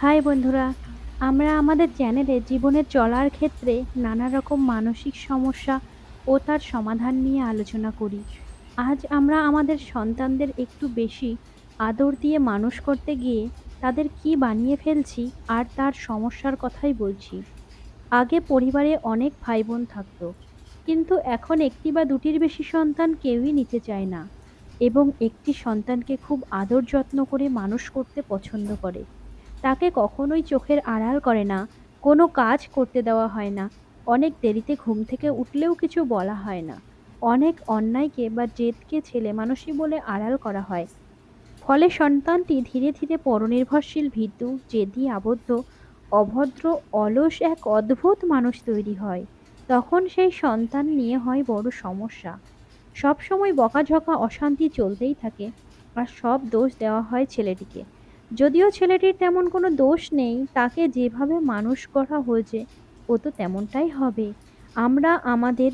High বন্ধুরা, আমরা আমাদের চ্যানেলে জীবনের চলার ক্ষেত্রে নানা রকম মানসিক সমস্যা ও তার সমাধান নিয়ে আলোচনা করি। আজ আমরা আমাদের সন্তানদের একটু বেশি আদর দিয়ে মানুষ করতে গিয়ে তাদের কি বানিয়ে ফেলছি আর তার সমস্যার কথাই বলছি। আগে পরিবারে অনেক ভাই বোন থাকতো, কিন্তু এখন একটি বা দুটির বেশি সন্তান কেউই নিতে চায় না এবং একটি সন্তানকে খুব আদর যত্ন করে মানুষ করতে পছন্দ করে। তাকে কখনোই চোখের আড়াল করে না, কোনো কাজ করতে দেওয়া হয় না, অনেক দেরিতে ঘুম থেকে উঠলেও কিছু বলা হয় না। অনেক অন্যায়কে বা জেদকে ছেলেমানুষি বলে আড়াল করা হয়। ফলে সন্তানটি ধীরে ধীরে পরনির্ভরশীল, ভীতু, জেদি, আবদ্ধ, অভদ্র, অলস এক অদ্ভুত মানুষ তৈরি হয়। তখন সেই সন্তান নিয়ে হয় বড় সমস্যা। সবসময় বকাঝকা, অশান্তি চলতেই থাকে, আর সব দোষ দেওয়া হয় ছেলেটিকে। যদিও ছেলেটির তেমন কোনো দোষ নেই, তাকে যেভাবে মানুষ করা হয়েছে ও তো তেমনটাই হবে। আমরা আমাদের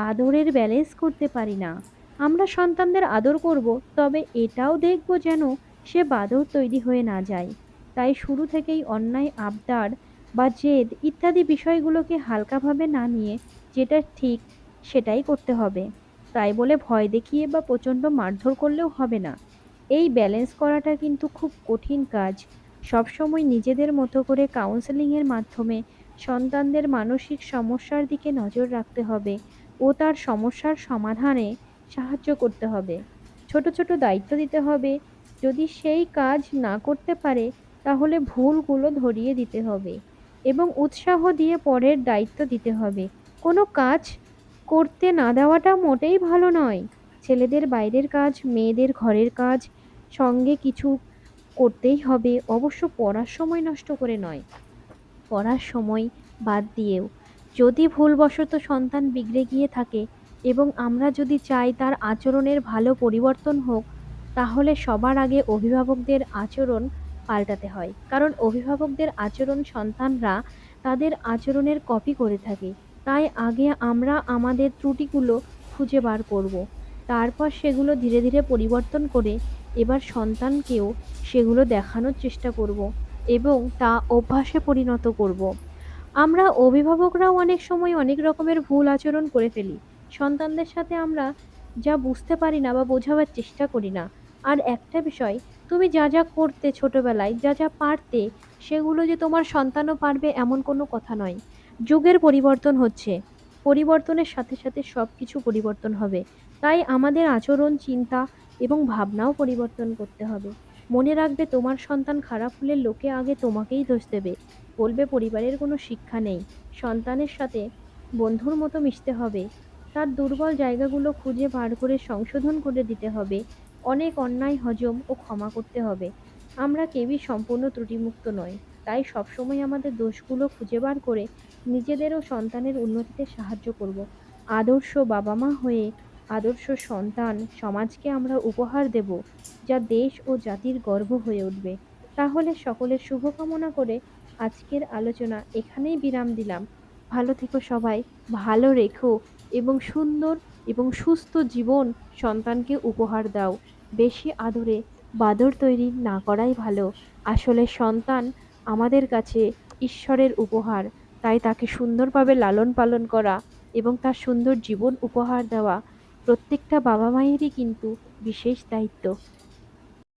আদরের ব্যালেন্স করতে পারি না। আমরা সন্তানদের আদর করব, তবে এটাও দেখব যেন সে বাদর তৈরি হয়ে না যায়। তাই শুরু থেকেই অন্যায়, আবদার বা জেদ ইত্যাদি বিষয়গুলোকে হালকাভাবে না নিয়ে যেটা ঠিক সেটাই করতে হবে। তাই বলে ভয় দেখিয়ে বা প্রচণ্ড মারধর করলেও হবে না। এই ব্যালেন্স করাটা কিন্তু খুব কঠিন কাজ। সবসময় নিজেদের মতো করে কাউন্সেলিংয়ের মাধ্যমে সন্তানদের মানসিক সমস্যার দিকে নজর রাখতে হবে ও তার সমস্যার সমাধানে সাহায্য করতে হবে। ছোট ছোট দায়িত্ব দিতে হবে। যদি সেই কাজ না করতে পারে, তাহলে ভুলগুলো ধরিয়ে দিতে হবে এবং উৎসাহ দিয়ে পরের দায়িত্ব দিতে হবে। কোনো কাজ করতে না দেওয়াটা মোটেই ভালো নয়। ছেলেদের বাইরের কাজ, মেয়েদের ঘরের কাজ সঙ্গে কিছু করতেই হবে, অবশ্য পড়ার সময় নষ্ট করে নয়, পড়ার সময় বাদ দিয়েও। যদি ভুলবশত সন্তান বিগড়ে গিয়ে থাকে এবং আমরা যদি চাই তার আচরণের ভালো পরিবর্তন হোক, তাহলে সবার আগে অভিভাবকদের আচরণ পাল্টাতে হয়। কারণ অভিভাবকদের আচরণ সন্তানরা তাদের আচরণের কপি করে থাকে। তাই আগে আমরা আমাদের ত্রুটিগুলো খুঁজে বার করব। তারপর সেগুলো ধীরে ধীরে পরিবর্তন করে এবার সন্তানকেও সেগুলো দেখানোর চেষ্টা করব এবং তা অভ্যাসে পরিণত করব। আমরা অভিভাবকরাও অনেক সময় অনেক রকমের ভুল আচরণ করে ফেলি। সন্তানদের সাথে আমরা যা বুঝতে পারি না বা বোঝাবার চেষ্টা করি না। আর একটা বিষয়, তুমি যা যা করতে ছোটবেলায়, যা যা পারতে, সেগুলো যে তোমার সন্তানও পারবে এমন কোনো কথা নয়। যুগের পরিবর্তন হচ্ছে, পরিবর্তনের সাথে সাথে সব কিছু পরিবর্তন হবে। তাই আমাদের আচরণ, চিন্তা এবং ভাবনাও পরিবর্তন করতে হবে। মনে রাখবে, তোমার সন্তান খারাপ হলে লোকে আগে তোমাকেই দোষ দেবে, বলবে পরিবারের কোনো শিক্ষা নেই। সন্তানের সাথে বন্ধুর মতো মিশতে হবে, তার দুর্বল জায়গাগুলো খুঁজে বার করে সংশোধন করে দিতে হবে, অনেক অন্যায় হজম ও ক্ষমা করতে হবে। আমরা কেউই সম্পূর্ণ ত্রুটিমুক্ত নয়, তাই সবসময় আমাদের দোষগুলো খুঁজে বার করে নিজেদের ও সন্তানের উন্নতিতে সাহায্য করব। আদর্শ বাবা মা হয়ে আদর্শ সন্তান সমাজকে আমরা উপহার দেব, যা দেশ ও জাতির গর্ব হয়ে উঠবে। তাহলে সকলের শুভকামনা করে আজকের আলোচনা এখানেই বিরাম দিলাম। ভালো থেকো সবাই, ভালো রেখো এবং সুন্দর এবং সুস্থ জীবন সন্তানকে উপহার দাও। বেশি আদরে বাদর তৈরি না করাই ভালো। আসলে সন্তান আমাদের কাছে ঈশ্বরের উপহার, তাই তাকে সুন্দরভাবে লালন পালন করা এবং তার সুন্দর জীবন উপহার দেওয়া প্রত্যেকটা বাবা মায়েরই কিন্তু বিশেষ দায়িত্ব।